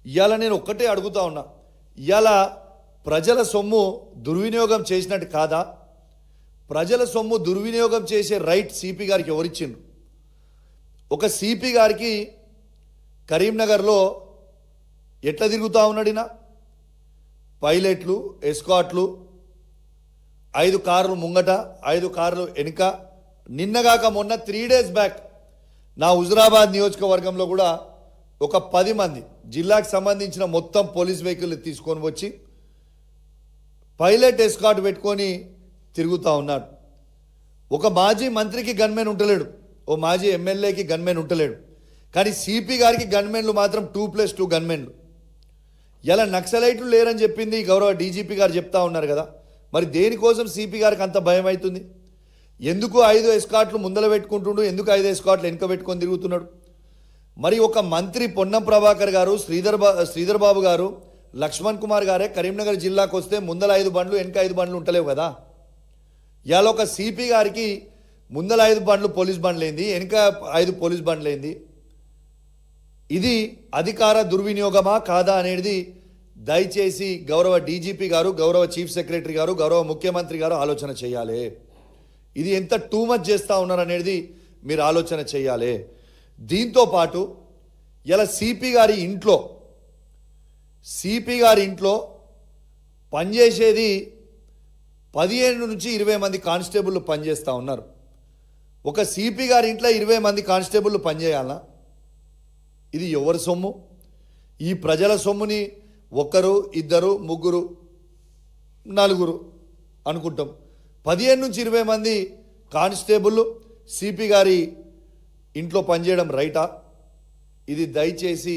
ఇవాళ నేను ఒక్కటే అడుగుతా ఉన్నా, ఇవాళ ప్రజల సొమ్ము దుర్వినియోగం చేసినట్టు కాదా? ప్రజల సొమ్ము దుర్వినియోగం చేసే రైట్ సిపి గారికి ఎవరిచ్చిండ్రు? ఒక సిపి గారికి కరీంనగర్లో ఎట్లా తిరుగుతూ ఉన్నాడినా? పైలట్లు, ఎస్కాట్లు, 5 కార్లు ముంగట, 5 కార్లు వెనుక. నిన్నగాక మొన్న 3 days బ్యాక్ నా హుజురాబాద్ నియోజకవర్గంలో కూడా ఒక 10 మంది జిల్లాకు సంబంధించిన మొత్తం పోలీస్ వెహికల్ తీసుకొని వచ్చి పైలట్ ఎస్కాట్ పెట్టుకొని తిరుగుతూ ఉన్నాడు. ఒక మాజీ మంత్రికి గన్మెన్ ఉంటలేడు, ఓ మాజీ ఎమ్మెల్యేకి గన్మెన్ ఉంటలేడు, కానీ సిపి గారికి గన్మెన్లు మాత్రం 2+2 గన్మెన్లు. ఇలా నక్సలైట్లు లేరని చెప్పింది గౌరవ డీజీపీ గారు చెప్తా ఉన్నారు కదా, మరి దేనికోసం సిపి గారికి అంత భయం అవుతుంది? ఎందుకు 5 ఎస్కాట్లు ముందల పెట్టుకుంటుండు, ఎందుకు 5 ఎస్కాట్లు వెనుక పెట్టుకొని తిరుగుతున్నాడు? మరి ఒక మంత్రి పొన్నం ప్రభాకర్ గారు, శ్రీధర్ బాబు గారు, లక్ష్మణ్ కుమార్ గారే కరీంనగర్ జిల్లాకు వస్తే ముందల 5 బండ్లు వెనుక 5 బండ్లు ఉంటలేవు కదా. ఇవాళ ఒక సిపి గారికి ముందల 5 బండ్లు పోలీస్ బండ్లేంది, వెనుక 5 పోలీస్ బండ్లేంది? ఇది అధికార దుర్వినియోగమా కాదా అనేది దయచేసి గౌరవ డీజీపీ గారు, గౌరవ చీఫ్ సెక్రటరీ గారు, గౌరవ ముఖ్యమంత్రి గారు ఆలోచన చేయాలి. ఇది ఎంత టూ మచ్ చేస్తూ ఉన్నారు అనేది మీరు ఆలోచన చేయాలి. దీంతో పాటు ఇలా సిపి గారి ఇంట్లో పనిచేసేది 15 నుంచి 20 మంది కానిస్టేబుల్ పనిచేస్తూ ఉన్నారు. ఒక సిపి గారి ఇంట్లో 20 మంది కానిస్టేబుల్ పనిచేయాలా? ఇది ఎవరి సొమ్ము? ఈ ప్రజల సొమ్ముని 1, 2, 3, 4 అనుకుంటాం. 15 నుంచి 20 మంది కానిస్టేబుల్ సిపి గారి ఇంట్లో పనిచేయడం రైటా? ఇది దయచేసి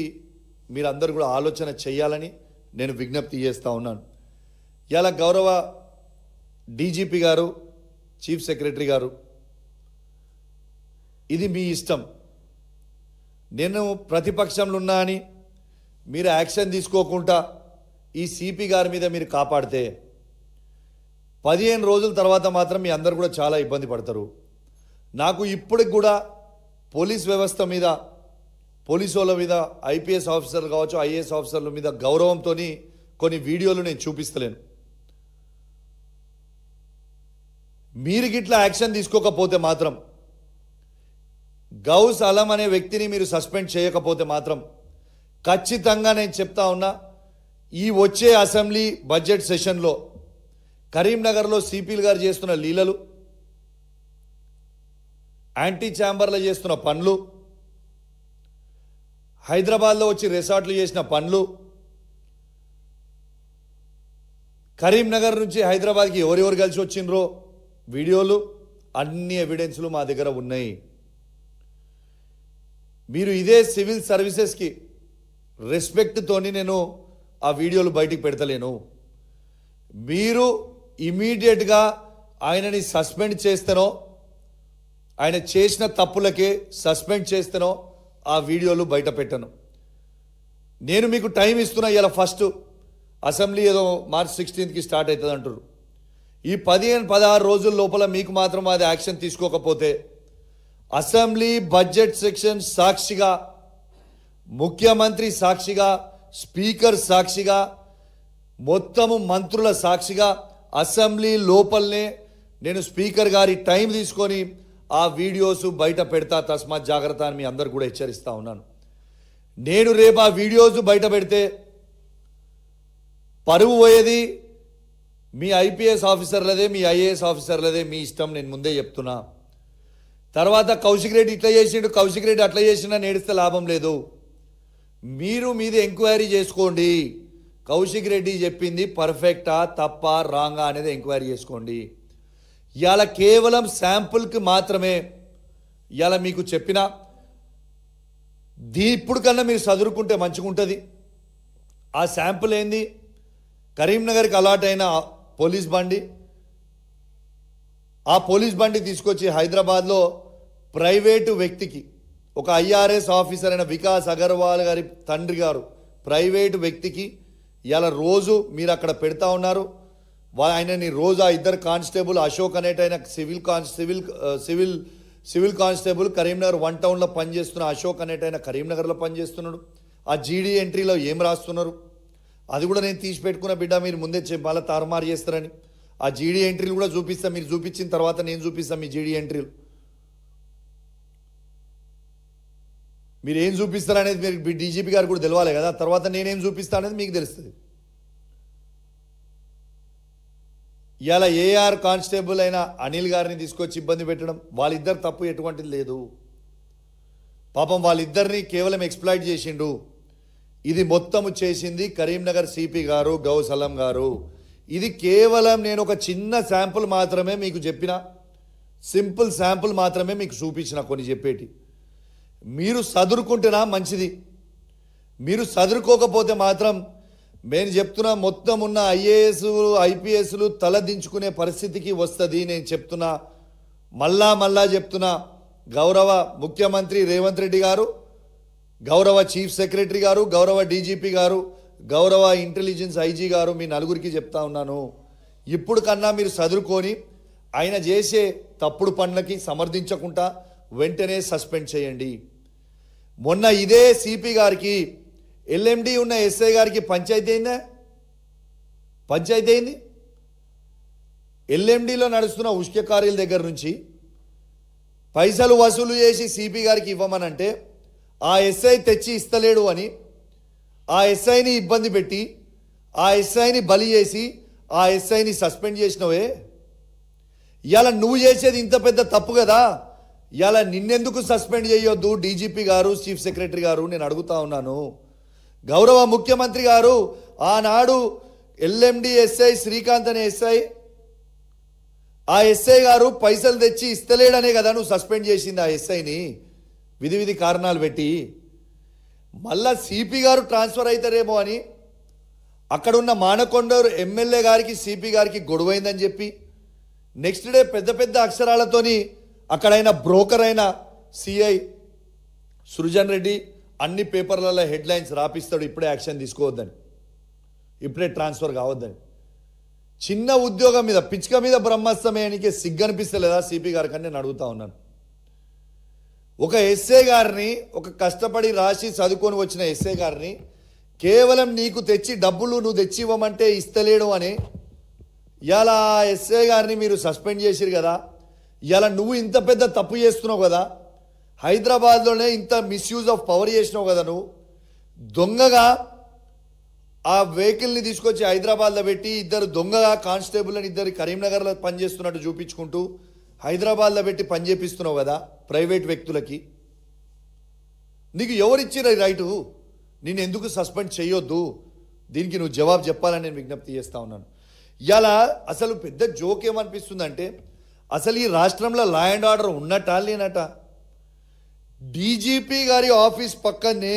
మీరందరూ కూడా ఆలోచన చేయాలని నేను విజ్ఞప్తి చేస్తూ ఉన్నాను. ఇలా గౌరవ డీజీపీ గారు, చీఫ్ సెక్రటరీ గారు, ఇది మీ ఇష్టం. నేను ప్రతిపక్షంలో ఉన్నా అని మీరు యాక్షన్ తీసుకోకుండా ఈ సిపి గారి మీద మీరు కాపాడితే 15 రోజుల తర్వాత మాత్రం మీ అందరు కూడా చాలా ఇబ్బంది పడతారు. నాకు ఇప్పటికి కూడా పోలీస్ వ్యవస్థ మీద, పోలీసు వాళ్ళ మీద, ఐపీఎస్ ఆఫీసర్లు కావచ్చు, ఐఏఎస్ ఆఫీసర్ల మీద గౌరవంతో కొన్ని వీడియోలు నేను చూపిస్తలేను. మీరు గిట్లా యాక్షన్ తీసుకోకపోతే మాత్రం, గౌస్ అలం అనే వ్యక్తిని మీరు సస్పెండ్ చేయకపోతే మాత్రం ఖచ్చితంగా నేను చెప్తా ఉన్నా, ఈ వచ్చే అసెంబ్లీ బడ్జెట్ సెషన్లో కరీంనగర్లో సిపిలు గారు చేస్తున్న లీలలు, యాంటీ ఛాంబర్లో చేస్తున్న పనులు, హైదరాబాద్లో వచ్చి రిసార్ట్లు చేసిన పనులు, కరీంనగర్ నుంచి హైదరాబాద్కి ఎవరెవరు కలిసి వచ్చిండ్రో వీడియోలు, అన్ని ఎవిడెన్స్లు మా దగ్గర ఉన్నాయి. మీరు ఇదే సివిల్ సర్వీసెస్కి రెస్పెక్ట్తోని నేను ఆ వీడియోలు బయటికి పెడతలేను. మీరు ఇమీడియట్గా ఆయనని సస్పెండ్ చేస్తేనో, ఆయన చేసిన తప్పులకే సస్పెండ్ చేస్తేనో ఆ వీడియోలు బయట పెట్టను. నేను మీకు టైం ఇస్తున్నా. ఇలా ఫస్ట్ అసెంబ్లీ ఏదో March 16కి స్టార్ట్ అవుతుంది అంటారు. ఈ 15-16 రోజుల లోపల మీకు మాత్రం అది యాక్షన్ తీసుకోకపోతే అసెంబ్లీ బడ్జెట్ సెక్షన్ సాక్షిగా, ముఖ్యమంత్రి సాక్షిగా, స్పీకర్ సాక్షిగా, మొత్తము మంత్రుల సాక్షిగా అసెంబ్లీ లోపలనే నేను స్పీకర్ గారి టైం తీసుకొని ఆ వీడియోస్ బయట పెడతా. తస్మాత్ జాగ్రత్త అని మీ అందరు కూడా హెచ్చరిస్తూ ఉన్నాను. నేను రేపు ఆ వీడియోస్ బయట పెడితే పరువు పోయేది మీ ఐపీఎస్ ఆఫీసర్లదే, మీ ఐఏఎస్ ఆఫీసర్లదే. మీ ఇష్టం, నేను ముందే చెప్తున్నా. తర్వాత కౌశిక్ రెడ్డి ఇట్లా చేసిండు, కౌశిక్ రెడ్డి అట్లా చేసినా నేడిస్తే లాభం లేదు. మీరు మీద ఎంక్వైరీ చేసుకోండి. కౌశిక్ రెడ్డి చెప్పింది పర్ఫెక్టా, తప్పా, రాంగా అనేది ఎంక్వైరీ చేసుకోండి. ఇవాళ కేవలం శాంపుల్కి మాత్రమే ఇవాళ మీకు చెప్పిన ఇప్పుడు కన్నా మీరు చదువుకుంటే మంచిగా ఉంటుంది. ఆ శాంపుల్ ఏంది? కరీంనగర్కి అలాట్ అయిన పోలీస్ బండి, ఆ పోలీస్ బండి తీసుకొచ్చి హైదరాబాద్లో ప్రైవేటు వ్యక్తికి, ఒక ఐఆర్ఎస్ ఆఫీసర్ అయిన వికాస్ అగర్వాల్ గారి తండ్రి గారు ప్రైవేటు వ్యక్తికి ఇలా రోజు మీరు అక్కడ పెడతా ఉన్నారు. ఆయనని రోజు ఆ 2 కానిస్టేబుల్, అశోక్ అనేటైన సివిల్ కానిస్టేబుల్ కరీంనగర్ 1 టౌన్లో పనిచేస్తున్న అశోక్ అనేటైన కరీంనగర్లో పనిచేస్తున్నాడు. ఆ జీడీ ఎంట్రీలో ఏం రాస్తున్నారు అది కూడా నేను తీసి పెట్టుకున్న బిడ్డ, మీరు ముందే మళ్ళీ తారుమారు చేస్తారని. ఆ జీడీ ఎంట్రీలు కూడా చూపిస్తా, మీరు చూపించిన తర్వాత నేను చూపిస్తాను మీ జీడీ ఎంట్రీలు. మీరు ఏం చూపిస్తారనేది మీరు డీజీపీ గారు కూడా తెలవాలి కదా, తర్వాత నేనేం చూపిస్తా అనేది మీకు తెలుస్తుంది. ఇలా ఏఆర్ కానిస్టేబుల్ అయిన అనిల్ గారిని తీసుకొచ్చి ఇబ్బంది పెట్టడం, వాళ్ళిద్దరు తప్పు ఎటువంటిది లేదు. పాపం వాళ్ళిద్దరిని కేవలం ఎక్స్ప్లాయిట్ చేసిండు. ఇది మొత్తము చేసింది కరీంనగర్ సిపి గారు, గౌసలం గారు. ఇది కేవలం నేను ఒక చిన్న శాంపుల్ మాత్రమే మీకు చెప్పిన, సింపుల్ శాంపుల్ మాత్రమే మీకు చూపించిన కొన్ని చెప్పేటి. మీరు చదువుకుంటేనా మంచిది, మీరు చదువుకోకపోతే మాత్రం నేను చెప్తున్నా మొత్తం ఉన్న ఐఏఎస్ ఐపీఎస్లు తలదించుకునే పరిస్థితికి వస్తుంది. నేను చెప్తున్నా, మళ్ళా చెప్తున్నా, గౌరవ ముఖ్యమంత్రి రేవంత్ రెడ్డి గారు, గౌరవ చీఫ్ సెక్రటరీ గారు, గౌరవ డీజీపీ గారు, గౌరవ ఇంటెలిజెన్స్ ఐజీ గారు, మీ నలుగురికి చెప్తా ఉన్నాను, ఇప్పుడు కన్నా మీరు చదువుకొని ఆయన చేసే తప్పుడు పనులకి సమర్థించకుండా వెంటనే సస్పెండ్ చేయండి. మొన్న ఇదే సిపి గారికి, ఎల్ఎండి ఉన్న ఎస్ఐ గారికి పంచాయతీ అయింది. ఎల్ఎండిలో నడుస్తున్న ఉష్క కార్యాల దగ్గర నుంచి పైసలు వసూలు చేసి సిపి గారికి ఇవ్వమనంటే ఆ ఎస్ఐ తెచ్చి ఇస్తలేడు అని ఆ ఎస్ఐని ఇబ్బంది పెట్టి ఆ ఎస్ఐని బలి చేసి ఆ ఎస్ఐని సస్పెండ్ చేసినవే. ఇవాళ నువ్వు చేసేది ఇంత పెద్ద తప్పు కదా, ఇవాళ నిన్నెందుకు సస్పెండ్ చేయొద్దు డీజీపీ గారు, చీఫ్ సెక్రటరీ గారు? నేను అడుగుతా ఉన్నాను. గౌరవ ముఖ్యమంత్రి గారు ఆనాడు ఎల్ఎండి ఎస్ఐ శ్రీకాంత్ అనే ఎస్ఐ, ఆ ఎస్ఐ గారు పైసలు తెచ్చి ఇస్తలేడనే కదా నువ్వు సస్పెండ్ చేసింది ఆ ఎస్ఐని, విధి కారణాలు పెట్టి. మళ్ళా సిపి గారు ట్రాన్స్ఫర్ అవుతారేమో అని అక్కడున్న మానకొండూరు ఎమ్మెల్యే గారికి సిపి గారికి గొడవైందని చెప్పి నెక్స్ట్ డే పెద్ద అక్షరాలతోని అక్కడైన బ్రోకర్ అయిన సిఐ సృజన్ రెడ్డి అన్ని పేపర్లలో హెడ్లైన్స్ రాపిస్తాడు, ఇప్పుడే యాక్షన్ తీసుకోవద్దని, ఇప్పుడే ట్రాన్స్ఫర్ కావద్దని. చిన్న ఉద్యోగం మీద పిచ్చుక మీద బ్రహ్మాస్త్రమేయనికే సిగ్గనిపిస్తలేదా సిపి గారి కన్నా నేను అడుగుతా ఉన్నాను. ఒక ఎస్ఏ గారిని, ఒక కష్టపడి రాసి చదువుకొని వచ్చిన ఎస్ఏ గారిని కేవలం నీకు తెచ్చి డబ్బులు నువ్వు తెచ్చి ఇవ్వమంటే ఇస్తలేడు అని ఇలా ఎస్ఏ గారిని మీరు సస్పెండ్ చేసిరు కదా. ఇలా నువ్వు ఇంత పెద్ద తప్పు చేస్తున్నావు కదా, హైదరాబాద్లోనే ఇంత మిస్యూజ్ ఆఫ్ పవర్ చేసినావు కదా, నువ్వు దొంగగా ఆ వెహికల్ని తీసుకొచ్చి హైదరాబాద్లో పెట్టి ఇద్దరు దొంగగా కానిస్టేబుల్ అని ఇద్దరు కరీంనగర్లో పనిచేస్తున్నట్టు చూపించుకుంటూ హైదరాబాద్లో పెట్టి పనిచేపిస్తున్నావు కదా ప్రైవేట్ వ్యక్తులకి. నీకు ఎవరిచ్చిన రైటు? నేను ఎందుకు సస్పెండ్ చేయొద్దు? దీనికి నువ్వు జవాబు చెప్పాలని నేను విజ్ఞప్తి చేస్తూ ఉన్నాను. ఇలా అసలు పెద్ద జోక్ ఏమనిపిస్తుందంటే, అసలు ఈ రాష్ట్రంలో లా అండ్ ఆర్డర్ ఉన్నట్టా లేనట? డీజీపీ గారి ఆఫీస్ పక్కనే,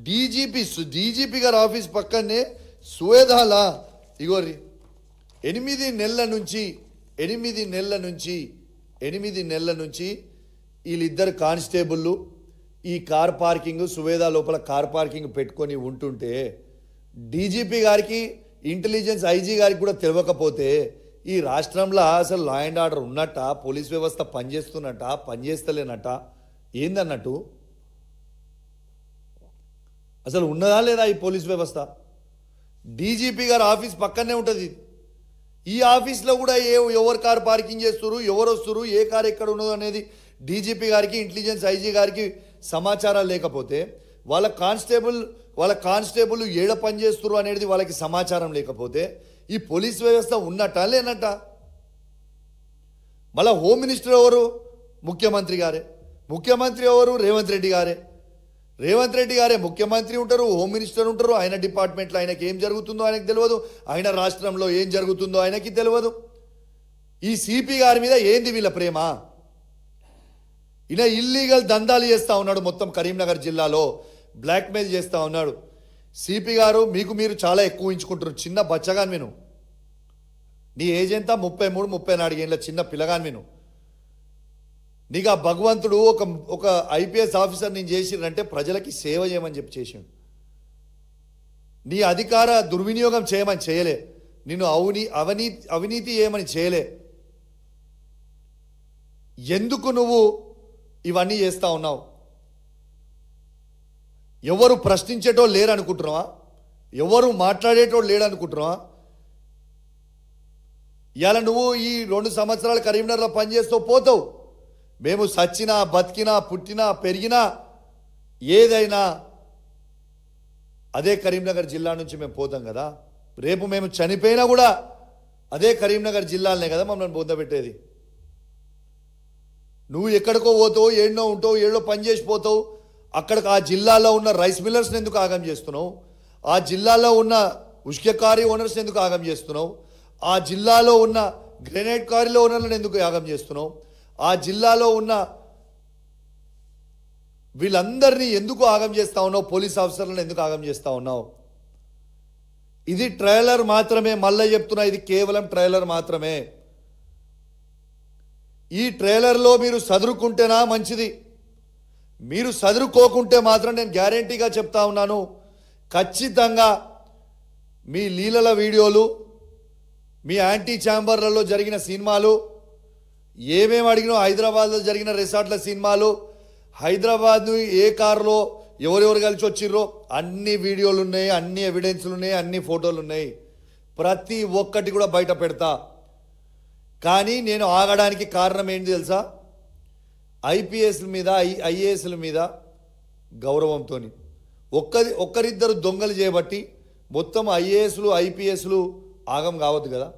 డీజీపీ గారి ఆఫీస్ పక్కనే సువేదాల ఇగోరి 8 నెలల నుంచి వీళ్ళిద్దరు కానిస్టేబుళ్ళు ఈ కార్ పార్కింగ్ సువేదా లోపల కార్ పార్కింగ్ పెట్టుకొని ఉంటుంటే డీజీపీ గారికి, ఇంటెలిజెన్స్ ఐజీ గారికి కూడా తెలియకపోతే ఈ రాష్ట్రంలో అసలు లా అండ్ ఆర్డర్ ఉన్నట్ట, పోలీస్ వ్యవస్థ పనిచేస్తున్నట్ట, పనిచేస్తలేనట్ట, ఏందన్నట్టు? అసలు ఉన్నదా లేదా ఈ పోలీస్ వ్యవస్థ? డీజీపీ గారు ఆఫీస్ పక్కనే ఉంటుంది. ఈ ఆఫీస్లో కూడా ఎవరు కారు పార్కింగ్ చేస్తున్నారు, ఎవరు వస్తున్నారు, ఏ కారు ఎక్కడ ఉన్నదో అనేది డీజీపీ గారికి, ఇంటెలిజెన్స్ ఐజీ గారికి సమాచారాలు లేకపోతే వాళ్ళ కానిస్టేబుల్ ఏడ పనిచేస్తున్నారు అనేది వాళ్ళకి సమాచారం లేకపోతే ఈ పోలీస్ వ్యవస్థ ఉన్నట్ట లేనట్ట? మళ్ళీ హోమ్ మినిస్టర్ ఎవరు? ముఖ్యమంత్రి గారే. ముఖ్యమంత్రి ఎవరు? రేవంత్ రెడ్డి గారే. రేవంత్ రెడ్డి గారే ముఖ్యమంత్రి ఉంటారు, హోమ్ మినిస్టర్ ఉంటారు. ఆయన డిపార్ట్మెంట్లో ఆయనకి ఏం జరుగుతుందో ఆయనకు తెలియదు, ఆయన రాష్ట్రంలో ఏం జరుగుతుందో ఆయనకి తెలియదు. ఈ సిపి గారి మీద ఏంది వీళ్ళ ప్రేమ? ఈయన ఇల్లీగల్ దందాలు చేస్తూ ఉన్నాడు, మొత్తం కరీంనగర్ జిల్లాలో బ్లాక్మెయిల్ చేస్తూ ఉన్నాడు. సిపి గారు మీకు మీరు చాలా ఎక్కువ ఉంచుకుంటారు. చిన్న బచ్చగాని విను, నీ ఏజ్ ఎంత? 33-34 ఏళ్ళ చిన్న పిల్లగాని విను. నీకు ఆ భగవంతుడు ఒక ఐపీఎస్ ఆఫీసర్ నేను చేసిరంటే ప్రజలకి సేవ చేయమని చెప్పి చేసిండు. నీ అధికార దుర్వినియోగం చేయమని చేయలే, నిన్ను అవినీతి చేయమని చేయలే. ఎందుకు నువ్వు ఇవన్నీ చేస్తూ ఉన్నావు? ఎవరు ప్రశ్నించేటోళ్ళు లేరు అనుకుంటున్నావా? ఎవరు మాట్లాడేటోళ్ళు లేడు అనుకుంటున్నావా? ఇవాళ నువ్వు ఈ 2 సంవత్సరాలు కరీంనగర్లో పనిచేస్తూ పోతావు. మేము సచ్చినా బతికినా పుట్టినా పెరిగినా ఏదైనా అదే కరీంనగర్ జిల్లా నుంచి మేము పోతాం కదా. రేపు మేము చనిపోయినా కూడా అదే కరీంనగర్ జిల్లాలనే కదా మమ్మల్ని పొందబెట్టేది. నువ్వు ఎక్కడికో పోతావు, ఏడనో ఉంటావు, ఏడో పని చేసిపోతావు. అక్కడికి ఆ జిల్లాలో ఉన్న రైస్ మిల్లర్స్ని ఎందుకు ఆగం చేస్తున్నావు? ఆ జిల్లాలో ఉన్న ఉష్క కారీ ఓనర్స్ ఎందుకు ఆగం చేస్తున్నావు? ఆ జిల్లాలో ఉన్న గ్రెనేడ్ కారీలో ఓనర్లను ఎందుకు ఆగం చేస్తున్నావు? ఆ జిల్లాలో ఉన్న వీళ్ళందరినీ ఎందుకు ఆగం చేస్తా ఉన్నావు? పోలీస్ ఆఫీసర్లను ఎందుకు ఆగం చేస్తా ఉన్నావు? ఇది ట్రైలర్ మాత్రమే. మళ్ళీ చెప్తున్నా, ఇది కేవలం ట్రైలర్ మాత్రమే. ఈ ట్రైలర్లో మీరు సదురుకుంటేనా మంచిది. మీరు సదురుకోకుంటే మాత్రం నేను గ్యారంటీగా చెప్తా ఉన్నాను, ఖచ్చితంగా మీ లీలల వీడియోలు, మీ యాంటీ ఛాంబర్లలో జరిగిన సినిమాలు, ఏమేమి అడిగినో హైదరాబాద్లో జరిగిన రిసార్ట్ల సినిమాలు, హైదరాబాద్ ఏ కారులో ఎవరెవరు కలిసి వచ్చిర్రో అన్ని వీడియోలు ఉన్నాయి, అన్ని ఎవిడెన్స్లు ఉన్నాయి, అన్ని ఫోటోలు ఉన్నాయి. ప్రతి ఒక్కటి కూడా బయట పెడతా. కానీ నేను ఆగడానికి కారణం ఏంటి తెలుసా? ఐపీఎస్ల మీద ఐఏఎస్ల మీద గౌరవంతో ఒక్కరిద్దరు దొంగలు చేయబట్టి మొత్తం ఐఏఎస్లు ఐపీఎస్లు ఆగం కావద్దు కదా.